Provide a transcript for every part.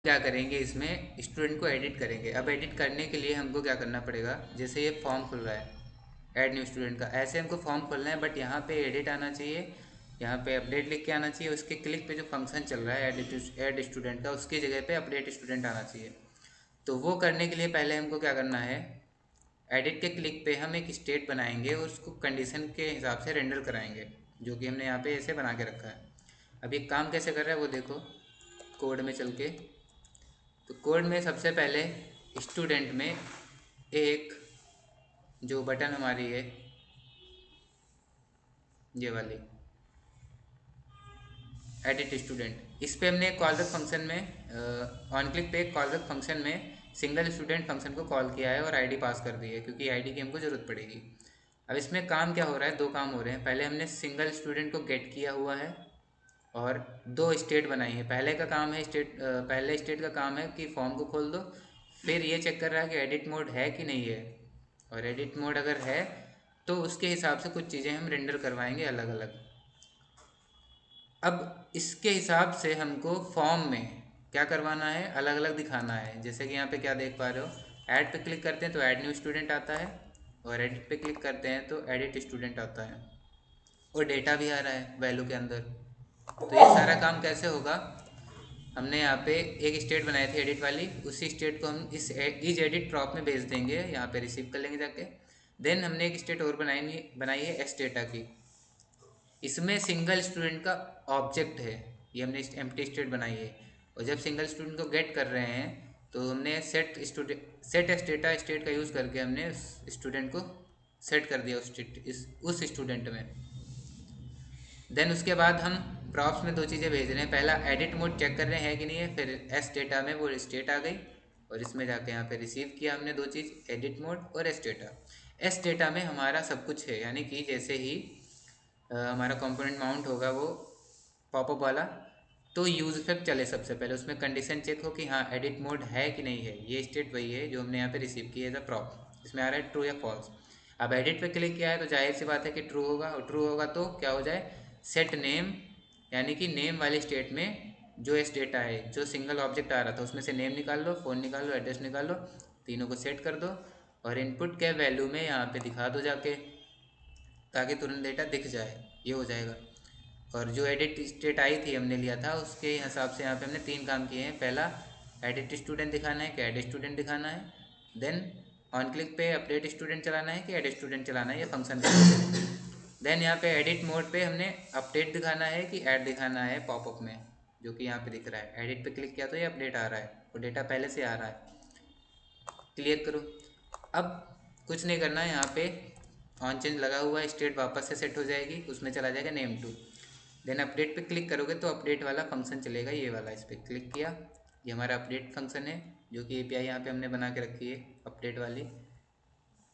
क्या करेंगे, इसमें स्टूडेंट को एडिट करेंगे। अब एडिट करने के लिए हमको क्या करना पड़ेगा, जैसे ये फॉर्म खुल रहा है ऐड न्यू स्टूडेंट का, ऐसे हमको फॉर्म खोलना है, बट यहाँ पे एडिट आना चाहिए, यहाँ पे अपडेट लिख के आना चाहिए, उसके क्लिक पे जो फंक्शन चल रहा है ऐड स्टूडेंट का, उसकी जगह पे अपडेट स्टूडेंट आना चाहिए। तो वो करने के लिए पहले हमको क्या करना है, एडिट के क्लिक पे हम एक स्टेट बनाएंगे और उसको कंडीशन के हिसाब से रेंडर कराएंगे, जो कि हमने यहाँ पे ऐसे बना के रखा है। अब ये काम कैसे कर रहा है वो देखो, कोड में चल के। तो कोड में सबसे पहले स्टूडेंट में एक जो बटन हमारी है ये वाली एडिट स्टूडेंट, इस पे हमने कॉलबैक फंक्शन में ऑन क्लिक पे कॉलबैक फंक्शन में सिंगल स्टूडेंट फंक्शन को कॉल किया है और आईडी पास कर दी है, क्योंकि आईडी की हमको ज़रूरत पड़ेगी। अब इसमें काम क्या हो रहा है, दो काम हो रहे हैं। पहले हमने सिंगल स्टूडेंट को गेट किया हुआ है और दो स्टेट बनाई है। पहले का काम है पहले स्टेट का काम है कि फॉर्म को खोल दो, फिर ये चेक कर रहा है कि एडिट मोड है कि नहीं है, और एडिट मोड अगर है तो उसके हिसाब से कुछ चीज़ें हम रेंडर करवाएंगे अलग अलग। अब इसके हिसाब से हमको फॉर्म में क्या करवाना है, अलग अलग दिखाना है। जैसे कि यहाँ पे क्या देख पा रहे हो, ऐड पे क्लिक करते हैं तो ऐड न्यू स्टूडेंट आता है, और एडिट पे क्लिक करते हैं तो एडिट स्टूडेंट आता है, और डेटा भी आ रहा है वैल्यू के अंदर। तो ये सारा काम कैसे होगा, हमने यहाँ पे एक स्टेट बनाई थी एडिट वाली, उसी स्टेट को हम इस एडिट प्रॉप में भेज देंगे, यहाँ पे रिसीव कर लेंगे जाके। देन हमने एक स्टेट और बनाई है एस डेटा की, इसमें सिंगल स्टूडेंट का ऑब्जेक्ट है, ये हमने एम्प्टी स्टेट बनाई है। और जब सिंगल स्टूडेंट को गेट कर रहे हैं तो हमने सेट एस डेटा स्टेट का यूज़ करके हमने स्टूडेंट को सेट कर दिया उस स्टूडेंट में। देन उसके बाद हम प्रॉप्स में दो चीज़ें भेज रहे हैं, पहला एडिट मोड चेक कर रहे हैं कि नहीं है, फिर एस डेटा में वो स्टेट आ गई, और इसमें जाके यहाँ पे रिसीव किया हमने दो चीज़, एडिट मोड और एस डेटा। एस डेटा में हमारा सब कुछ है, यानी कि जैसे ही हमारा कंपोनेंट माउंट होगा वो पॉपअप वाला, तो यूज इफेक्ट चले सबसे पहले, उसमें कंडीशन चेक हो कि हाँ एडिट मोड है कि नहीं है। ये स्टेट वही है जो हमने यहाँ पे रिसीव की है एज अ प्रॉप, इसमें आ रहा है ट्रू या फॉल्स। अब एडिट पे क्लिक किया है तो जाहिर सी बात है कि ट्रू होगा, और ट्रू होगा तो क्या हो जाए, सेट नेम, यानी कि नेम वाले स्टेट में जो एस डेटा है, जो सिंगल ऑब्जेक्ट आ रहा था उसमें से नेम निकाल लो, फ़ोन निकाल लो, एड्रेस निकाल लो, तीनों को सेट कर दो, और इनपुट के वैल्यू में यहाँ पे दिखा दो जाके, ताकि तुरंत डेटा दिख जाए, ये हो जाएगा। और जो एडिट स्टेट आई थी हमने लिया था उसके हिसाब से यहाँ पे हमने तीन काम किए हैं, पहला एडिट स्टूडेंट दिखाना है कि एड स्टूडेंट दिखाना है, देन ऑन क्लिक पे अपडेट स्टूडेंट चलाना है कि एड स्टूडेंट चलाना है, ये फंक्शन का, देन यहाँ पे एडिट मोड पे हमने अपडेट दिखाना है कि ऐड दिखाना है पॉपअप में, जो कि यहाँ पे दिख रहा है। एडिट पे क्लिक किया तो ये अपडेट आ रहा है और डेटा पहले से आ रहा है। क्लियर करो। अब कुछ नहीं करना है, यहाँ पे ऑन चेंज लगा हुआ है, स्टेट वापस से सेट हो जाएगी, उसमें चला जाएगा नेम टू। देन अपडेट पे क्लिक करोगे तो अपडेट वाला फंक्शन चलेगा, ये वाला, इस पर क्लिक किया, ये हमारा अपडेट फंक्शन है, जो कि एपीआई यहाँ पे हमने बना के रखी है अपडेट वाली।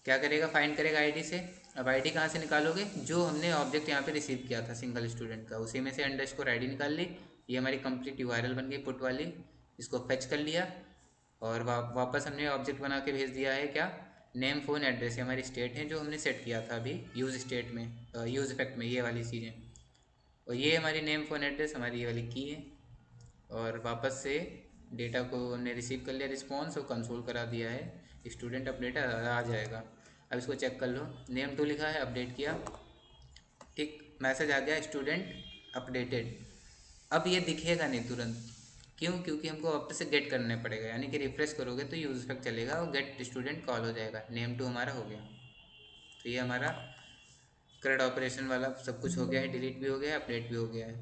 क्या करेगा, फाइंड करेगा आईडी से। अब आईडी कहाँ से निकालोगे, जो हमने ऑब्जेक्ट यहाँ पे रिसीव किया था सिंगल स्टूडेंट का, उसी में से अंडरस्कोर आईडी निकाल ली, ये हमारी कंप्लीट यूआरएल बन गई पुट वाली, इसको फेच कर लिया, और वापस हमने ऑब्जेक्ट बना के भेज दिया है क्या, नेम फ़ोन एड्रेस, ये हमारी स्टेट है जो हमने सेट किया था अभी यूज़ स्टेट में, यूज़ इफेक्ट में, ये वाली चीज़ें। और ये हमारी नेम फ़ोन एड्रेस हमारी ये वाली की है, और वापस से डेटा को हमने रिसीव कर लिया रिस्पॉन्स, और कंसोल करा दिया है, स्टूडेंट अपडेट आ जाएगा। अब इसको चेक कर लो, नेम टू लिखा है, अपडेट किया, ठीक, मैसेज आ गया स्टूडेंट अपडेटेड। अब ये दिखेगा नहीं तुरंत, क्यों, क्योंकि हमको वापस से गेट करने पड़ेगा, यानी कि रिफ्रेश करोगे तो यूज इफेक्ट चलेगा और गेट स्टूडेंट कॉल हो जाएगा, नेम टू हमारा हो गया। तो ये हमारा CRUD ऑपरेशन वाला सब कुछ हो गया है, डिलीट भी हो गया है, अपडेट भी हो गया है।